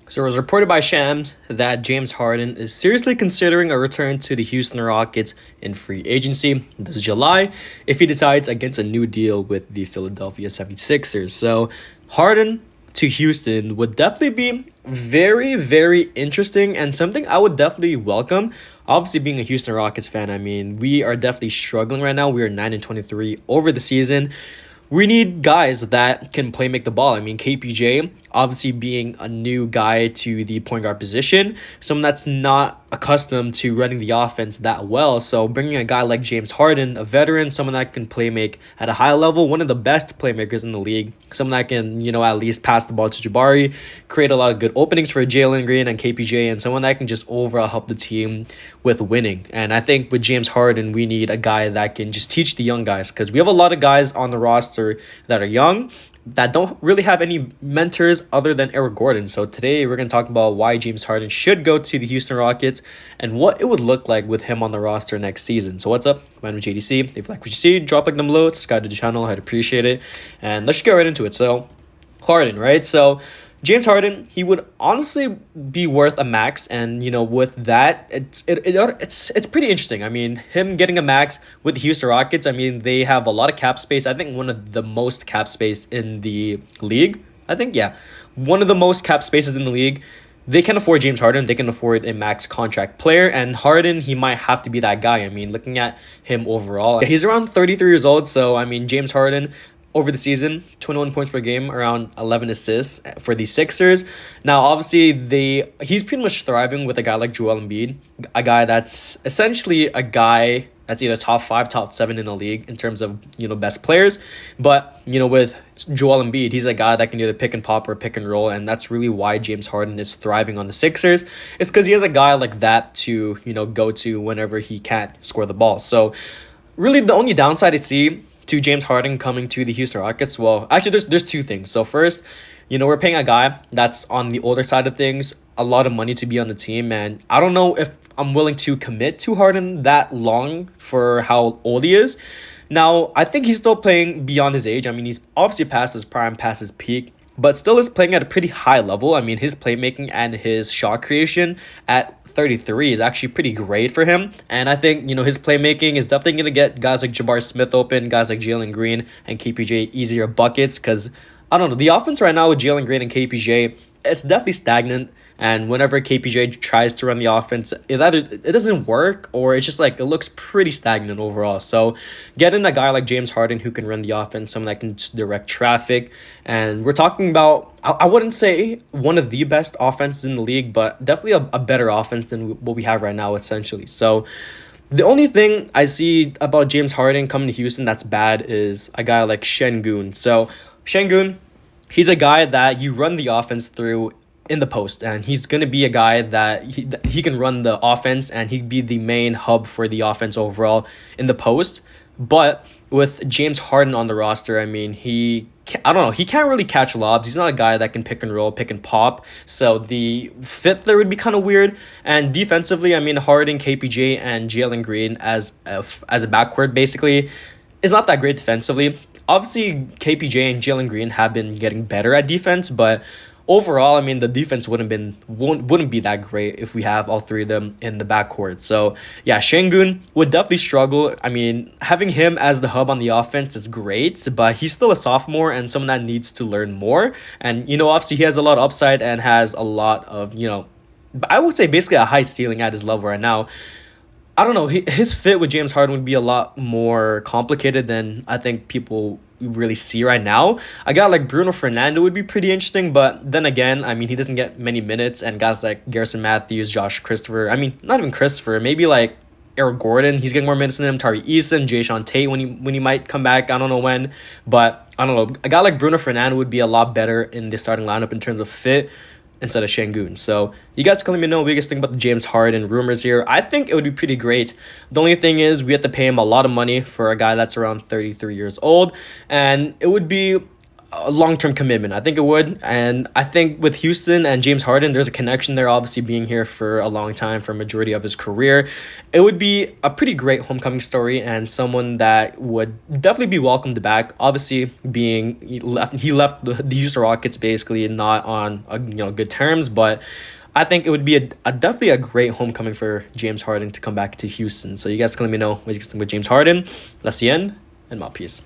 So it was reported by Shams that James Harden is seriously considering a return to the Houston Rockets in free agency this July if he decides against a new deal with the Philadelphia 76ers. So Harden to Houston would definitely be very, very interesting and something I would definitely welcome. Obviously, being a Houston Rockets fan, I mean, we are definitely struggling right now. We are 9-23 over the season. We need guys that can play make the ball. I mean, KPJ, obviously being a new guy to the point guard position, someone that's not accustomed to running the offense that well. So bringing a guy like James Harden, a veteran, someone that can play make at a high level, one of the best playmakers in the league, someone that can, at least pass the ball to Jabari, create a lot of good openings for Jalen Green and KPJ, and someone that can just overall help the team with winning. And I think with James Harden, we need a guy that can just teach the young guys, because we have a lot of guys on the roster that are young that don't really have any mentors other than Eric Gordon. So today we're going to talk about why James Harden should go to the Houston Rockets and what it would look like with him on the roster next season. So what's up? My name is JDC. If you like what you see, drop a like down below, subscribe to the channel. I'd appreciate it. And let's just get right into it. So Harden, right? So James Harden, he would honestly be worth a max, and with that, it's pretty interesting. I mean, him getting a max with the Houston Rockets, I mean, they have a lot of cap space. I think one of the most cap space in the league. I think, yeah, one of the most cap spaces in the league. They can afford James Harden. They can afford a max contract player, and Harden, he might have to be that guy. I mean, looking at him overall, he's around 33 years old. So I mean, James Harden, over the season, 21 points per game, around 11 assists for the Sixers. Now, obviously, he's pretty much thriving with a guy like Joel Embiid, a guy that's essentially a guy that's either top 5, top 7 in the league in terms of, best players. But, with Joel Embiid, he's a guy that can either pick and pop or pick and roll, and that's really why James Harden is thriving on the Sixers. It's because he has a guy like that to, go to whenever he can't score the ball. So, really, the only downside I see to James Harden coming to the Houston Rockets, well, actually, there's two things. So first, we're paying a guy that's on the older side of things a lot of money to be on the team, and I don't know if I'm willing to commit to Harden that long for how old he is. Now, I think he's still playing beyond his age. I mean, he's obviously past his prime, past his peak, but still is playing at a pretty high level. I mean, his playmaking and his shot creation at 33 is actually pretty great for him. And I think, his playmaking is definitely going to get guys like Jabari Smith open, guys like Jalen Green and KPJ easier buckets, because, I don't know, the offense right now with Jalen Green and KPJ, it's definitely stagnant. And whenever KPJ tries to run the offense, it doesn't work, or it's just like it looks pretty stagnant overall. So getting a guy like James Harden who can run the offense, someone that can just direct traffic, and we're talking about, I wouldn't say one of the best offenses in the league, but definitely a better offense than what we have right now, essentially. So the only thing I see about James Harden coming to Houston that's bad is a guy like Şengün. So Şengün, he's a guy that you run the offense through in the post, and he's going to be a guy that he can run the offense, and he'd be the main hub for the offense overall in the post. But with James Harden on the roster, I mean, he can't really catch lobs. He's not a guy that can pick and roll, pick and pop. So the fit there would be kind of weird. And defensively, I mean, Harden, KPJ, and Jalen Green as a backcourt basically is not that great defensively. Obviously, KPJ and Jalen Green have been getting better at defense, but overall, I mean, the defense wouldn't be that great if we have all three of them in the backcourt. So, yeah, Şengün would definitely struggle. I mean, having him as the hub on the offense is great, but he's still a sophomore and someone that needs to learn more. And, obviously he has a lot of upside and has a lot of, I would say basically a high ceiling at his level right now. I don't know, his fit with James Harden would be a lot more complicated than I think people really see right now. A guy like Bruno Fernando would be pretty interesting, but then again, I mean, he doesn't get many minutes, and guys like Garrison Matthews, Josh Christopher, I mean, not even Christopher, maybe like Eric Gordon, he's getting more minutes than him, Tari Eason, Jae'sean Tate when he might come back, I don't know when, but I don't know, a guy like Bruno Fernando would be a lot better in the starting lineup in terms of fit instead of Şengün. So you guys can let me know what you guys think about the James Harden rumors here. I think it would be pretty great. The only thing is we have to pay him a lot of money for a guy that's around 33 years old, and it would be a long-term commitment. I think it would. And I think with Houston and James Harden, there's a connection there, obviously being here for a long time, for a majority of his career. It would be a pretty great homecoming story and someone that would definitely be welcomed back. Obviously, being he left the Houston Rockets basically not on good terms, but I think it would be a definitely a great homecoming for James Harden to come back to Houston. So you guys can let me know what you think with James Harden. That's the end, and my peace.